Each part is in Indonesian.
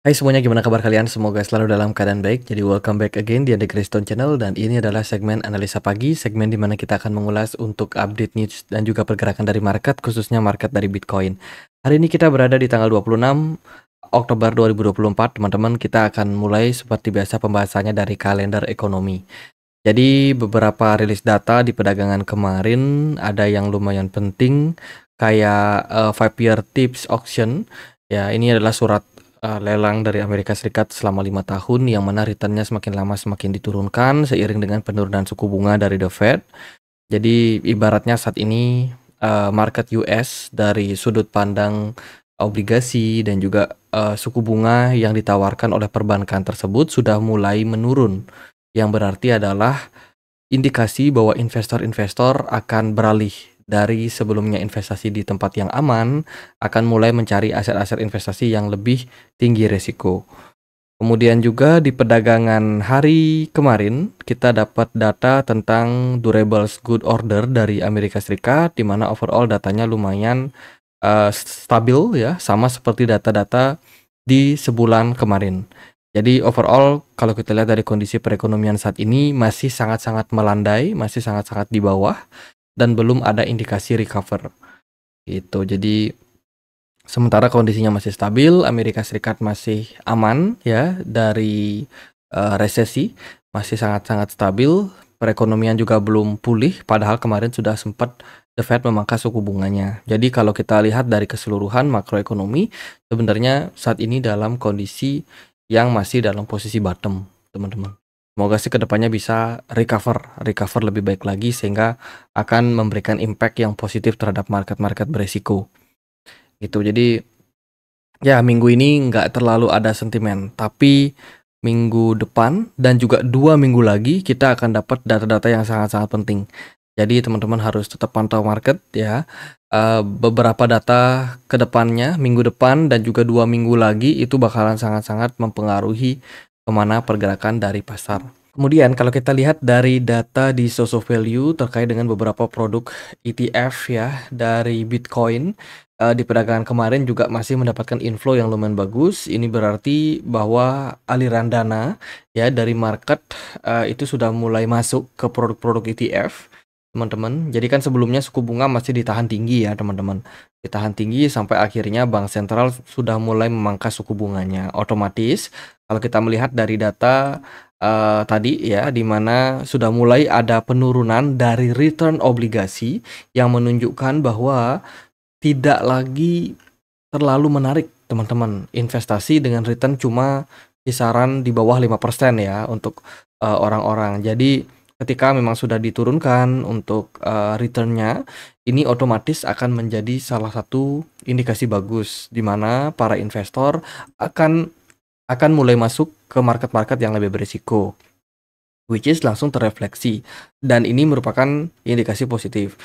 Hai semuanya, gimana kabar kalian? Semoga selalu dalam keadaan baik. Jadi welcome back again di The Greystone Channel, dan ini adalah segmen analisa pagi, segmen di mana kita akan mengulas untuk update news dan juga pergerakan dari market, khususnya market dari Bitcoin. Hari ini kita berada di tanggal 26 Oktober 2024, teman-teman. Kita akan mulai seperti biasa pembahasannya dari kalender ekonomi. Jadi beberapa rilis data di perdagangan kemarin ada yang lumayan penting, kayak 5-year tips auction. Ya, ini adalah surat lelang dari Amerika Serikat selama 5 tahun, yang mana returnnya semakin lama semakin diturunkan seiring dengan penurunan suku bunga dari The Fed. Jadi ibaratnya saat ini market US dari sudut pandang obligasi dan juga suku bunga yang ditawarkan oleh perbankan tersebut sudah mulai menurun, yang berarti adalah indikasi bahwa investor-investor akan beralih dari sebelumnya investasi di tempat yang aman, akan mulai mencari aset-aset investasi yang lebih tinggi risiko. Kemudian juga di perdagangan hari kemarin, kita dapat data tentang durables good order dari Amerika Serikat, di mana overall datanya lumayan stabil ya, sama seperti data-data di sebulan kemarin. Jadi overall kalau kita lihat dari kondisi perekonomian saat ini masih sangat-sangat melandai, masih sangat-sangat di bawah, dan belum ada indikasi recover. Gitu. Jadi sementara kondisinya masih stabil, Amerika Serikat masih aman ya dari resesi, masih sangat-sangat stabil, perekonomian juga belum pulih, padahal kemarin sudah sempat The Fed memangkas suku bunganya. Jadi kalau kita lihat dari keseluruhan makroekonomi, sebenarnya saat ini dalam kondisi yang masih dalam posisi bottom, teman-teman. Semoga sih kedepannya bisa recover lebih baik lagi, sehingga akan memberikan impact yang positif terhadap market-market beresiko. Gitu. Jadi ya minggu ini nggak terlalu ada sentimen, tapi minggu depan dan juga 2 minggu lagi kita akan dapat data-data yang sangat-sangat penting. Jadi teman-teman harus tetap pantau market ya. Beberapa data ke depannya, minggu depan dan juga 2 minggu lagi, itu bakalan sangat-sangat mempengaruhi kemana pergerakan dari pasar. Kemudian kalau kita lihat dari data di Soso Value terkait dengan beberapa produk ETF ya dari Bitcoin, di perdagangan kemarin juga masih mendapatkan inflow yang lumayan bagus. Ini berarti bahwa aliran dana ya dari market itu sudah mulai masuk ke produk-produk ETF, teman-teman. Jadi kan sebelumnya suku bunga masih ditahan tinggi ya, teman-teman. Ditahan tinggi sampai akhirnya bank sentral sudah mulai memangkas suku bunganya. Otomatis kalau kita melihat dari data tadi ya, di mana sudah mulai ada penurunan dari return obligasi yang menunjukkan bahwa tidak lagi terlalu menarik, teman-teman, investasi dengan return cuma kisaran di bawah 5% ya untuk orang-orang. Jadi ketika memang sudah diturunkan untuk returnnya, ini otomatis akan menjadi salah satu indikasi bagus di mana para investor akan mulai masuk ke market-market yang lebih berisiko, which is langsung terrefleksi, dan ini merupakan indikasi positif.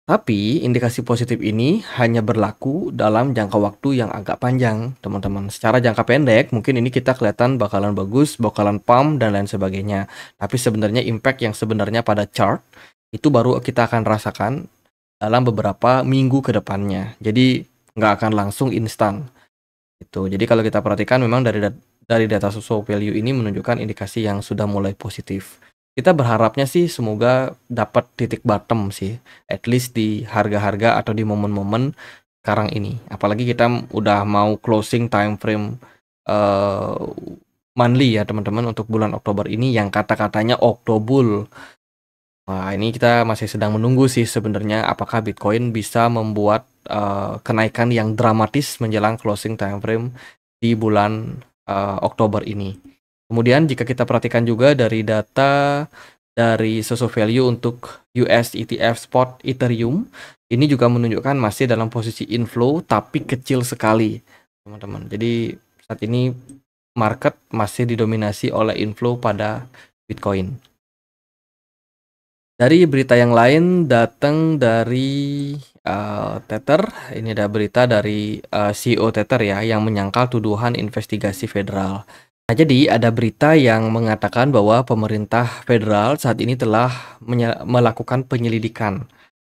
Tapi indikasi positif ini hanya berlaku dalam jangka waktu yang agak panjang, teman-teman. Secara jangka pendek, mungkin ini kita kelihatan bakalan bagus, bakalan pump, dan lain sebagainya. Tapi sebenarnya impact yang sebenarnya pada chart, itu baru kita akan rasakan dalam beberapa minggu ke depannya. Jadi nggak akan langsung instan. Jadi kalau kita perhatikan memang dari data Soso Value ini menunjukkan indikasi yang sudah mulai positif. Kita berharapnya sih semoga dapat titik bottom sih, at least di harga-harga atau di momen-momen sekarang ini. Apalagi kita udah mau closing time frame monthly ya teman-teman untuk bulan Oktober ini, yang kata-katanya Oktober. Wah, ini kita masih sedang menunggu sih sebenarnya apakah Bitcoin bisa membuat kenaikan yang dramatis menjelang closing time frame di bulan Oktober ini. Kemudian jika kita perhatikan juga dari data dari Soso Value untuk US ETF Spot Ethereum, ini juga menunjukkan masih dalam posisi inflow tapi kecil sekali, teman-teman. Jadi saat ini market masih didominasi oleh inflow pada Bitcoin. Dari berita yang lain datang dari Tether. Ini ada berita dari CEO Tether ya, yang menyangkal tuduhan investigasi federal. Nah, jadi ada berita yang mengatakan bahwa pemerintah federal saat ini telah melakukan penyelidikan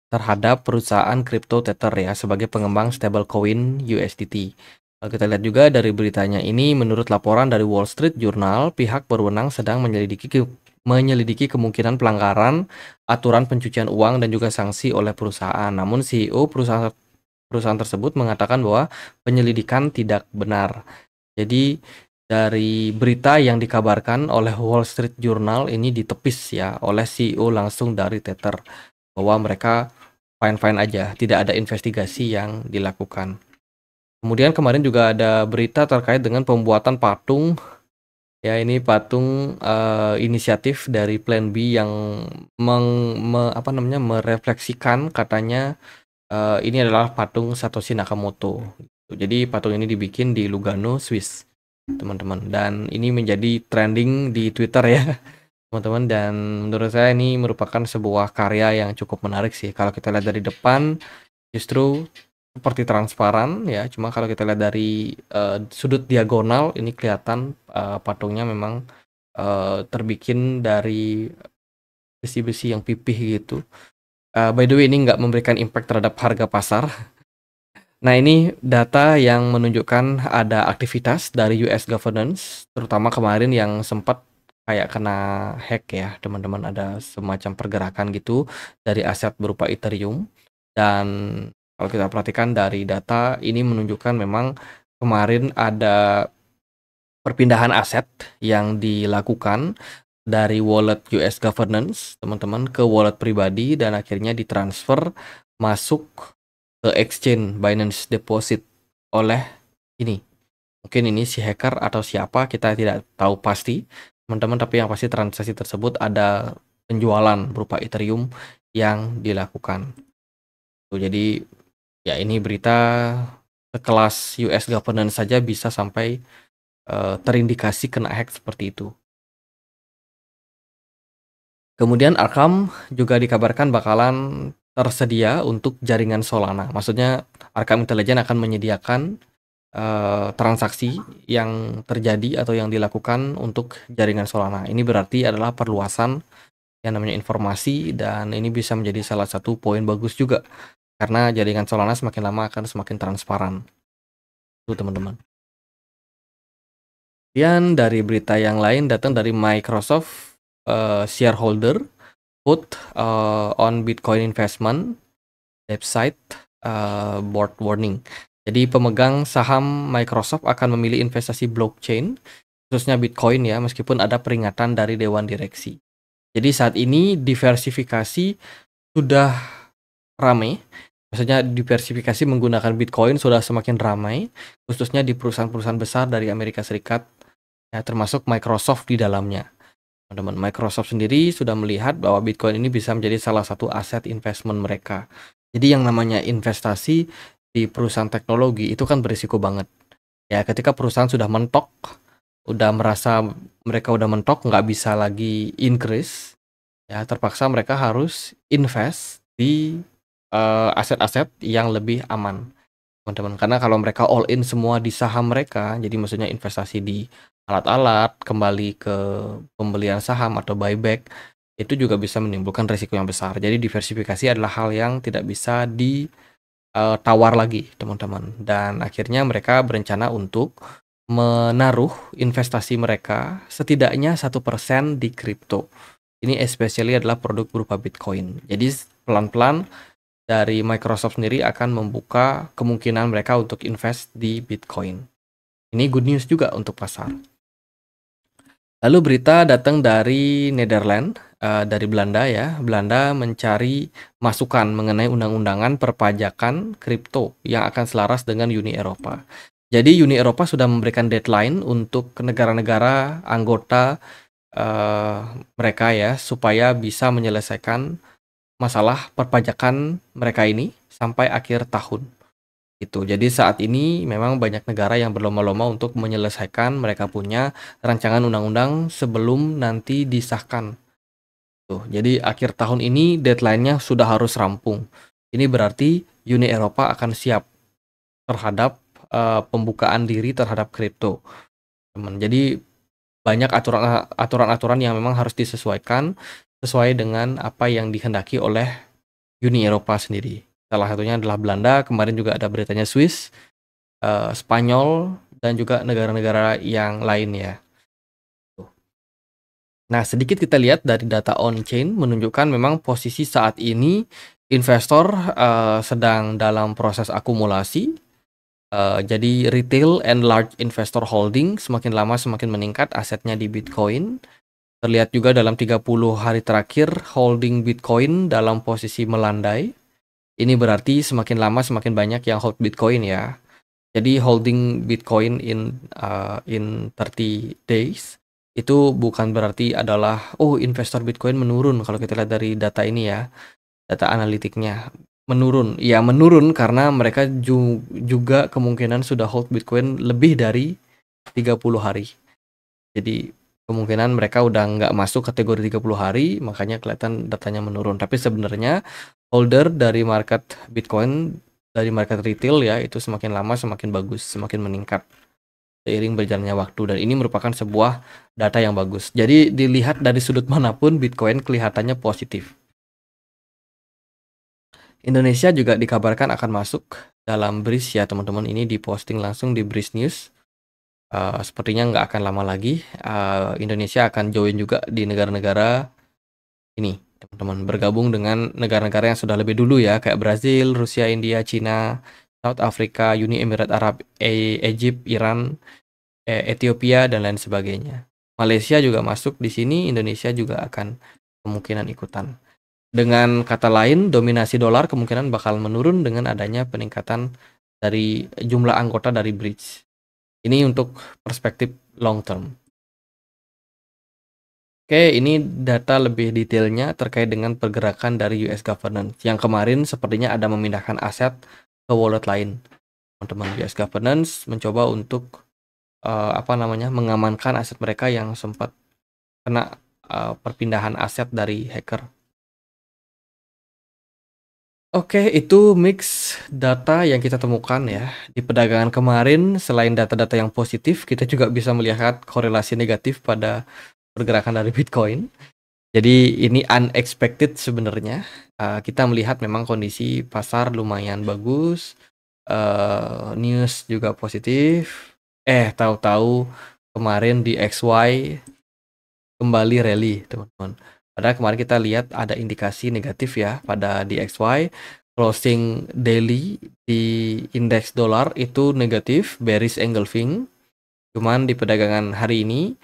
terhadap perusahaan kripto Tether ya, sebagai pengembang stablecoin USDT. Kalau kita lihat juga dari beritanya ini, menurut laporan dari Wall Street Journal, pihak berwenang sedang menyelidiki kemungkinan pelanggaran aturan pencucian uang dan juga sanksi oleh perusahaan. Namun CEO perusahaan tersebut mengatakan bahwa penyelidikan tidak benar. Jadi dari berita yang dikabarkan oleh Wall Street Journal ini ditepis ya oleh CEO langsung dari Tether bahwa mereka fine-fine aja, tidak ada investigasi yang dilakukan. Kemudian kemarin juga ada berita terkait dengan pembuatan patung, ya ini patung inisiatif dari Plan B yang merefleksikan katanya ini adalah patung Satoshi Nakamoto. Jadi patung ini dibikin di Lugano, Swiss, teman-teman. Dan ini menjadi trending di Twitter ya, teman-teman. Dan menurut saya ini merupakan sebuah karya yang cukup menarik sih. Kalau kita lihat dari depan, justru seperti transparan ya. Cuma kalau kita lihat dari sudut diagonal, ini kelihatan patungnya memang terbikin dari besi-besi yang pipih gitu. By the way, ini nggak memberikan impact terhadap harga pasar. Nah, ini data yang menunjukkan ada aktivitas dari US governance, terutama kemarin yang sempat kayak kena hack ya, teman-teman. Ada semacam pergerakan gitu dari aset berupa Ethereum. Dan kalau kita perhatikan dari data, ini menunjukkan memang kemarin ada perpindahan aset yang dilakukan dari wallet US governance, teman-teman, ke wallet pribadi dan akhirnya ditransfer masuk ke exchange Binance Deposit oleh ini. Mungkin ini si hacker atau siapa, kita tidak tahu pasti, teman-teman, tapi yang pasti transaksi tersebut ada penjualan berupa Ethereum yang dilakukan. Tuh, jadi ya ini berita sekelas US governance saja bisa sampai terindikasi kena hack seperti itu. Kemudian Arkham juga dikabarkan bakalan tersedia untuk jaringan Solana. Maksudnya Arkham Intelligence akan menyediakan transaksi yang terjadi atau yang dilakukan untuk jaringan Solana. Ini berarti adalah perluasan yang namanya informasi, dan ini bisa menjadi salah satu poin bagus juga karena jaringan Solana semakin lama akan semakin transparan. Itu teman-teman. Dan dari berita yang lain datang dari Microsoft shareholder put on Bitcoin investment website board warning. Jadi pemegang saham Microsoft akan memilih investasi blockchain, khususnya Bitcoin ya, meskipun ada peringatan dari Dewan Direksi. Jadi saat ini diversifikasi sudah ramai, maksudnya diversifikasi menggunakan Bitcoin sudah semakin ramai, khususnya di perusahaan-perusahaan besar dari Amerika Serikat, ya, termasuk Microsoft di dalamnya. Teman-teman, Microsoft sendiri sudah melihat bahwa Bitcoin ini bisa menjadi salah satu aset investment mereka. Jadi yang namanya investasi di perusahaan teknologi itu kan berisiko banget. Ya, ketika perusahaan sudah mentok, udah merasa mereka udah mentok, nggak bisa lagi increase, ya terpaksa mereka harus invest di aset-aset yang lebih aman, teman-teman. Karena kalau mereka all in semua di saham mereka, jadi maksudnya investasi di alat-alat, kembali ke pembelian saham atau buyback, itu juga bisa menimbulkan risiko yang besar. Jadi diversifikasi adalah hal yang tidak bisa ditawar lagi, teman-teman. Dan akhirnya mereka berencana untuk menaruh investasi mereka setidaknya 1% di kripto. Ini especially adalah produk berupa Bitcoin. Jadi pelan-pelan dari Microsoft sendiri akan membuka kemungkinan mereka untuk invest di Bitcoin. Ini good news juga untuk pasar. Lalu berita datang dari Netherlands, dari Belanda ya. Belanda mencari masukan mengenai undang-undangan perpajakan kripto yang akan selaras dengan Uni Eropa. Jadi Uni Eropa sudah memberikan deadline untuk negara-negara anggota mereka ya, supaya bisa menyelesaikan masalah perpajakan mereka ini sampai akhir tahun. Gitu. Jadi saat ini memang banyak negara yang berlomba-lomba untuk menyelesaikan mereka punya rancangan undang-undang sebelum nanti disahkan. Tuh, jadi akhir tahun ini deadline-nya sudah harus rampung. Ini berarti Uni Eropa akan siap terhadap pembukaan diri terhadap kripto. Jadi banyak aturan-aturan yang memang harus disesuaikan sesuai dengan apa yang dikehendaki oleh Uni Eropa sendiri. Salah satunya adalah Belanda, kemarin juga ada beritanya Swiss, Spanyol, dan juga negara-negara yang lain ya. Nah, sedikit kita lihat dari data on-chain menunjukkan memang posisi saat ini investor sedang dalam proses akumulasi. Jadi retail and large investor holding semakin lama semakin meningkat asetnya di Bitcoin. Terlihat juga dalam 30 hari terakhir holding Bitcoin dalam posisi melandai. Ini berarti semakin lama semakin banyak yang hold Bitcoin ya. Jadi holding Bitcoin in 30 days itu bukan berarti adalah investor Bitcoin menurun kalau kita lihat dari data ini ya. Data analitiknya menurun. Ya menurun karena mereka juga kemungkinan sudah hold Bitcoin lebih dari 30 hari. Jadi kemungkinan mereka udah nggak masuk kategori 30 hari, makanya kelihatan datanya menurun. Tapi sebenarnya holder dari market Bitcoin, dari market retail ya, itu semakin lama semakin bagus, semakin meningkat seiring berjalannya waktu. Dan ini merupakan sebuah data yang bagus. Jadi dilihat dari sudut manapun, Bitcoin kelihatannya positif. Indonesia juga dikabarkan akan masuk dalam BRICS ya teman-teman. Ini diposting langsung di BRICS News. Sepertinya nggak akan lama lagi Indonesia akan join juga di negara-negara ini teman-teman, bergabung dengan negara-negara yang sudah lebih dulu ya, kayak Brazil, Rusia, India, Cina, South Africa, Uni Emirat Arab, Egypt, Iran, Ethiopia, dan lain sebagainya. Malaysia juga masuk di sini, Indonesia juga akan kemungkinan ikutan. Dengan kata lain, dominasi dolar kemungkinan bakal menurun dengan adanya peningkatan dari jumlah anggota dari BRICS. Ini untuk perspektif long term. Oke, ini data lebih detailnya terkait dengan pergerakan dari US governance. Yang kemarin sepertinya ada memindahkan aset ke wallet lain. Teman-teman, US governance mencoba untuk mengamankan aset mereka yang sempat kena perpindahan aset dari hacker. Oke, itu mix data yang kita temukan ya. Di perdagangan kemarin, selain data-data yang positif, kita juga bisa melihat korelasi negatif pada pergerakan dari Bitcoin. Jadi ini unexpected sebenarnya. Kita melihat memang kondisi pasar lumayan bagus. News juga positif. Tahu-tahu kemarin di XY kembali rally, teman-teman. Padahal kemarin kita lihat ada indikasi negatif ya pada DXY. Closing daily di indeks dolar itu negatif, bearish engulfing. Cuman di perdagangan hari ini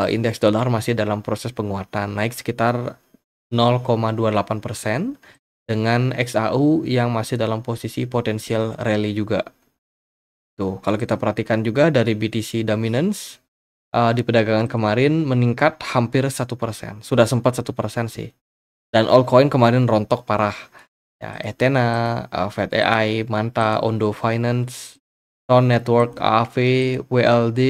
indeks dolar masih dalam proses penguatan, naik sekitar 0,28% dengan XAU yang masih dalam posisi potensial rally juga. Tuh, kalau kita perhatikan juga dari BTC dominance di perdagangan kemarin meningkat hampir 1%. Sudah sempat 1% sih. Dan altcoin kemarin rontok parah. Ya, Ethena, Fed AI, Manta, Ondo Finance, Tone Network, AAV, WLD,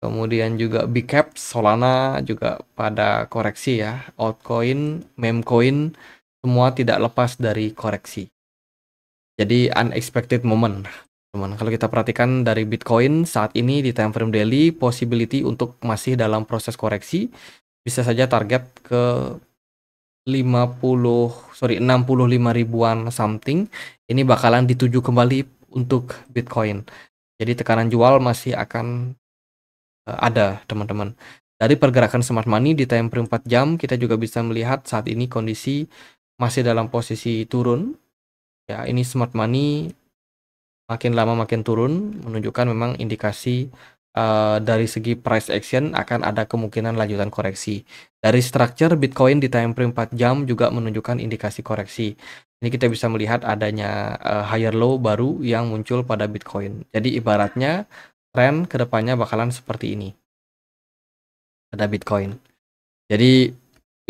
kemudian juga Bcap, Solana juga pada koreksi ya. Altcoin, memecoin, semua tidak lepas dari koreksi. Jadi unexpected moment. Teman, kalau kita perhatikan dari Bitcoin saat ini di time frame daily, possibility untuk masih dalam proses koreksi, bisa saja target ke 65 ribuan something. Ini bakalan dituju kembali untuk Bitcoin. Jadi tekanan jual masih akan ada, teman-teman. Dari pergerakan smart money di time frame 4 jam, kita juga bisa melihat saat ini kondisi masih dalam posisi turun. Ya, ini smart money makin lama makin turun, menunjukkan memang indikasi dari segi price action akan ada kemungkinan lanjutan koreksi. Dari structure Bitcoin di time frame 4 jam juga menunjukkan indikasi koreksi. Ini kita bisa melihat adanya higher low baru yang muncul pada Bitcoin. Jadi ibaratnya tren kedepannya bakalan seperti ini pada Bitcoin. Jadi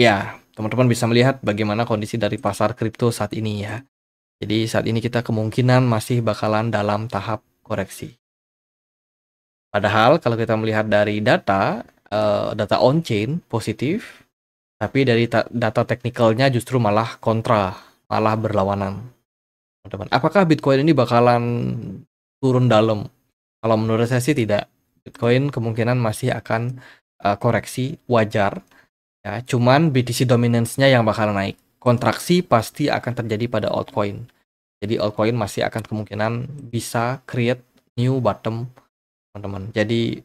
ya teman-teman bisa melihat bagaimana kondisi dari pasar kripto saat ini ya. Jadi saat ini kita kemungkinan masih bakalan dalam tahap koreksi. Padahal kalau kita melihat dari data on-chain positif, tapi dari data teknikalnya justru malah kontra, malah berlawanan. Teman-teman, apakah Bitcoin ini bakalan turun dalam? Kalau menurut saya sih tidak. Bitcoin kemungkinan masih akan koreksi wajar. Ya, cuman BTC dominance-nya yang bakal naik. Kontraksi pasti akan terjadi pada altcoin. Jadi altcoin masih akan kemungkinan bisa create new bottom, teman-teman. Jadi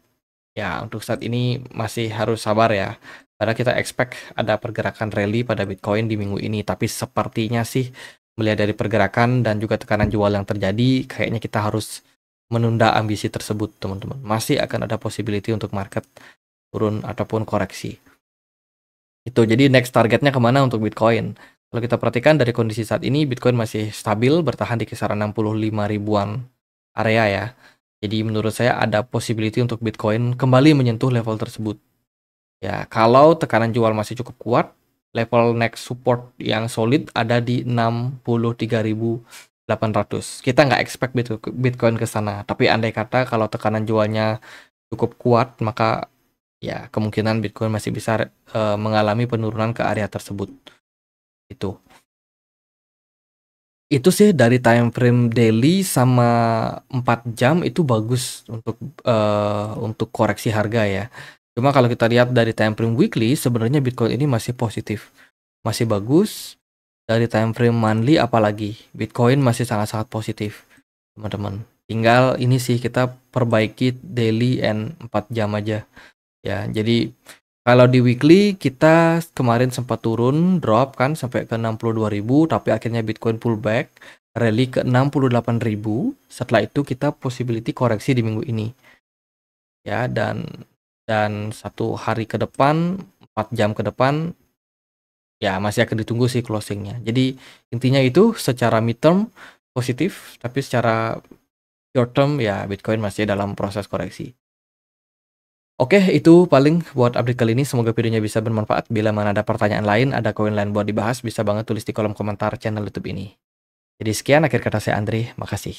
ya untuk saat ini masih harus sabar ya. Karena kita expect ada pergerakan rally pada Bitcoin di minggu ini, tapi sepertinya sih melihat dari pergerakan dan juga tekanan jual yang terjadi, kayaknya kita harus menunda ambisi tersebut, teman-teman. Masih akan ada possibility untuk market turun ataupun koreksi. Itu jadi next targetnya kemana untuk Bitcoin? Kalau kita perhatikan dari kondisi saat ini, Bitcoin masih stabil bertahan di kisaran 65 ribuan area ya. Jadi menurut saya ada possibility untuk Bitcoin kembali menyentuh level tersebut. Ya, kalau tekanan jual masih cukup kuat, level next support yang solid ada di 63.800. Kita nggak expect Bitcoin ke sana, tapi andai kata kalau tekanan jualnya cukup kuat, maka ya kemungkinan Bitcoin masih bisa mengalami penurunan ke area tersebut. Itu sih dari time frame daily sama 4 jam itu bagus untuk koreksi harga ya. Cuma kalau kita lihat dari time frame weekly, sebenarnya Bitcoin ini masih positif, masih bagus. Dari time frame monthly apalagi, Bitcoin masih sangat-sangat positif, teman-teman. Tinggal ini sih kita perbaiki daily and 4 jam aja ya. Jadi kalau di weekly kita kemarin sempat turun, drop kan sampai ke 62.000, tapi akhirnya Bitcoin pullback, rally ke 68.000. Setelah itu kita possibility koreksi di minggu ini. Ya, dan 1 hari ke depan, 4 jam ke depan ya masih akan ditunggu sih closingnya. Jadi intinya itu secara midterm positif, tapi secara short term ya Bitcoin masih dalam proses koreksi. Oke, itu paling buat update kali ini. Semoga videonya bisa bermanfaat. Bila mana ada pertanyaan lain, ada koin lain buat dibahas, bisa banget tulis di kolom komentar channel YouTube ini. Jadi sekian, akhir kata saya Andre. Makasih.